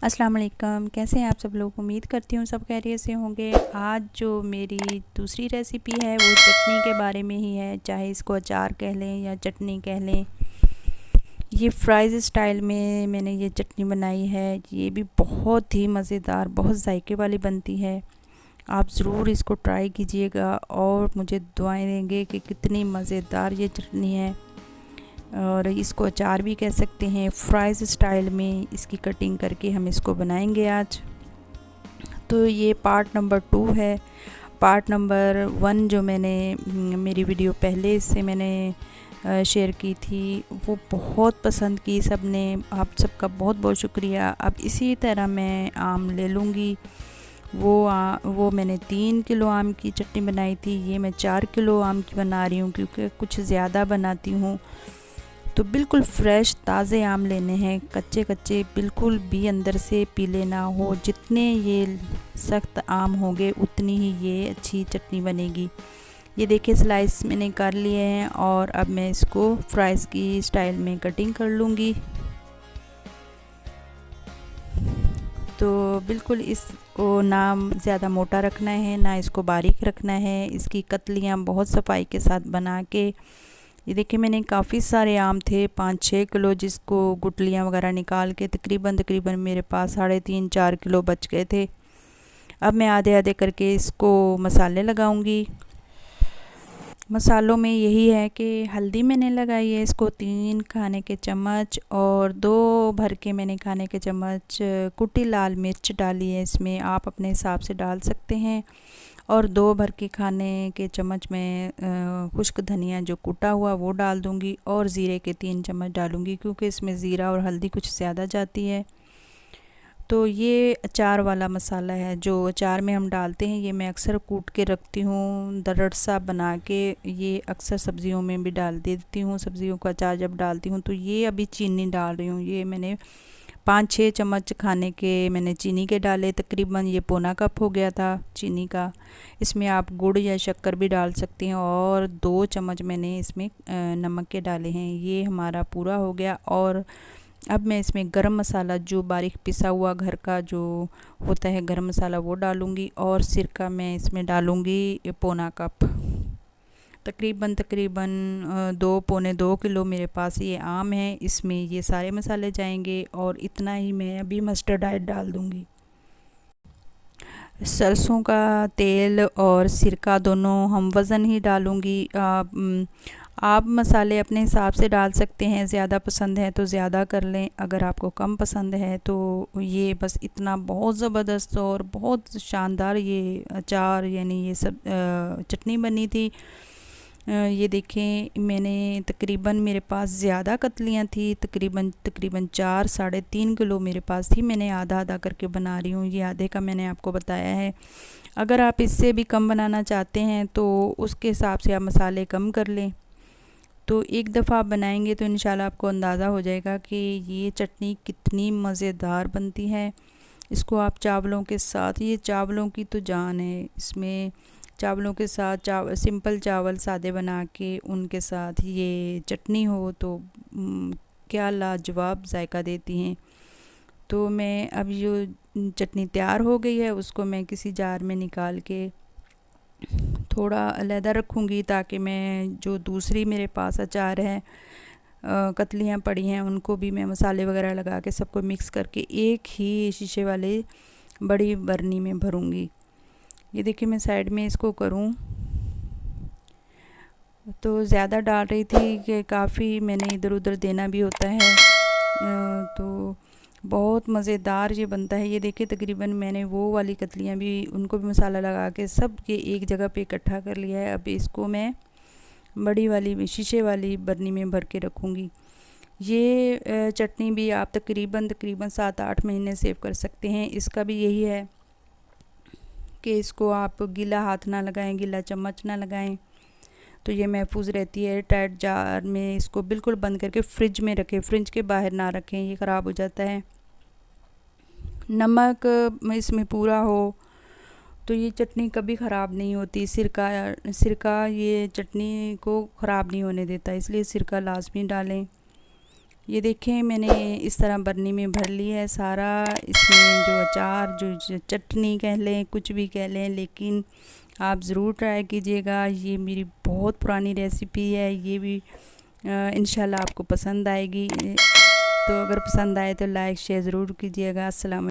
अस्सलाम वालेकुम। कैसे हैं आप सब लोग? उम्मीद करती हूँ सब खैरियत से होंगे। आज जो मेरी दूसरी रेसिपी है वो चटनी के बारे में ही है, चाहे इसको अचार कह लें या चटनी कह लें। ये फ्राइज़ स्टाइल में मैंने ये चटनी बनाई है। ये भी बहुत ही मज़ेदार, बहुत जायके वाली बनती है। आप ज़रूर इसको ट्राई कीजिएगा और मुझे दुआएं देंगे कि कितनी मज़ेदार ये चटनी है। और इसको अचार भी कह सकते हैं। फ्राइज़ स्टाइल में इसकी कटिंग करके हम इसको बनाएंगे आज। तो ये पार्ट नंबर 2 है। पार्ट नंबर 1 जो मैंने मेरी वीडियो पहले से मैंने शेयर की थी, वो बहुत पसंद की सब ने। आप सबका बहुत बहुत शुक्रिया। अब इसी तरह मैं आम ले लूँगी। वो मैंने 3 किलो आम की चटनी बनाई थी। ये मैं 4 किलो आम की बना रही हूँ क्योंकि कुछ ज़्यादा बनाती हूँ। तो बिल्कुल फ्रेश ताज़े आम लेने हैं, कच्चे कच्चे, बिल्कुल भी अंदर से पीले ना हो। जितने ये सख्त आम होंगे उतनी ही ये अच्छी चटनी बनेगी। ये देखिए स्लाइस मैंने कर लिए हैं और अब मैं इसको फ्राइज़ की स्टाइल में कटिंग कर लूँगी। तो बिल्कुल इसको ना ज़्यादा मोटा रखना है ना इसको बारीक रखना है। इसकी कतलियाँ बहुत सफाई के साथ बना के, ये देखिए मैंने काफ़ी सारे आम थे, 5-6 किलो, जिसको गुठलियाँ वगैरह निकाल के तकरीबन मेरे पास 3.5-4 किलो बच गए थे। अब मैं आधे आधे करके इसको मसाले लगाऊंगी। मसालों में यही है कि हल्दी मैंने लगाई है इसको 3 खाने के चम्मच, और 2 भर के मैंने खाने के चम्मच कुटी लाल मिर्च डाली है। इसमें आप अपने हिसाब से डाल सकते हैं। और 2 भर के खाने के चम्मच में खुश्क धनिया जो कूटा हुआ वो डाल दूंगी, और ज़ीरे के 3 चम्मच डालूंगी क्योंकि इसमें ज़ीरा और हल्दी कुछ ज़्यादा जाती है। तो ये अचार वाला मसाला है जो अचार में हम डालते हैं। ये मैं अक्सर कूट के रखती हूँ, दरड़ सा बना के। ये अक्सर सब्ज़ियों में भी डाल देती हूँ। सब्ज़ियों का अचार जब डालती हूँ तो ये अभी चीनी डाल रही हूँ। ये मैंने 5-6 चम्मच खाने के मैंने चीनी के डाले, तकरीबन ये पौना कप हो गया था चीनी का। इसमें आप गुड़ या शक्कर भी डाल सकते हैं। और 2 चम्मच मैंने इसमें नमक के डाले हैं। ये हमारा पूरा हो गया। और अब मैं इसमें गरम मसाला जो बारीक पिसा हुआ घर का जो होता है गरम मसाला वो डालूँगी, और सिरका मैं इसमें डालूँगी पौना कप। तकरीबन 2 पौने 2 किलो मेरे पास ये आम है। इसमें ये सारे मसाले जाएंगे, और इतना ही मैं अभी मस्टर्ड ऑयल डाल दूँगी। सरसों का तेल और सिरका दोनों हम वज़न ही डालूँगी। आप मसाले अपने हिसाब से डाल सकते हैं, ज़्यादा पसंद है तो ज़्यादा कर लें, अगर आपको कम पसंद है तो ये बस इतना। बहुत ज़बरदस्त और बहुत शानदार ये अचार यानी ये सब चटनी बनी थी। ये देखें मैंने तकरीबन मेरे पास ज़्यादा कतलियाँ थी, तकरीबन 4-3.5 किलो मेरे पास थी। मैंने आधा आधा करके बना रही हूँ। ये आधे का मैंने आपको बताया है। अगर आप इससे भी कम बनाना चाहते हैं तो उसके हिसाब से आप मसाले कम कर लें। तो एक दफ़ा आप बनाएंगे तो इंशाल्लाह आपको अंदाज़ा हो जाएगा कि ये चटनी कितनी मज़ेदार बनती है। इसको आप चावलों के साथ, ये चावलों की तो जान है। इसमें चावलों के साथ सिंपल चावल सादे बना के उनके साथ ये चटनी हो तो क्या लाजवाब जायका देती हैं। तो मैं अब जो चटनी तैयार हो गई है उसको मैं किसी जार में निकाल के थोड़ा अलहदा रखूँगी, ताकि मैं जो दूसरी मेरे पास अचार है कतलियाँ पड़ी हैं उनको भी मैं मसाले वगैरह लगा के सबको मिक्स करके एक ही शीशे वाले बड़ी बर्नी में भरूँगी। ये देखिए मैं साइड में इसको करूँ तो ज़्यादा डाल रही थी कि काफ़ी मैंने इधर उधर देना भी होता है। तो बहुत मज़ेदार ये बनता है। ये देखिए तकरीबन मैंने वो वाली कतलियाँ भी उनको भी मसाला लगा के सब ये एक जगह पे इकट्ठा कर लिया है। अब इसको मैं बड़ी वाली शीशे वाली बर्नी में भर के रखूँगी। ये चटनी भी आप तकरीबन 7-8 महीने सेव कर सकते हैं। इसका भी यही है कि इसको आप गीला हाथ ना लगाएं, गीला चम्मच ना लगाएं, तो ये महफूज रहती है। टाइट जार में इसको बिल्कुल बंद करके फ्रिज में रखें, फ्रिज के बाहर ना रखें, ये ख़राब हो जाता है। नमक इसमें पूरा हो तो ये चटनी कभी ख़राब नहीं होती। सिरका ये चटनी को ख़राब नहीं होने देता, इसलिए सिरका लाजमी डालें। ये देखें मैंने इस तरह बर्नी में भर ली है सारा। इसमें जो अचार जो चटनी कह लें, कुछ भी कह लें, लेकिन आप ज़रूर ट्राई कीजिएगा। ये मेरी बहुत पुरानी रेसिपी है, ये भी इंशाल्लाह आपको पसंद आएगी। तो अगर पसंद आए तो लाइक शेयर ज़रूर कीजिएगा। अस्सलाम।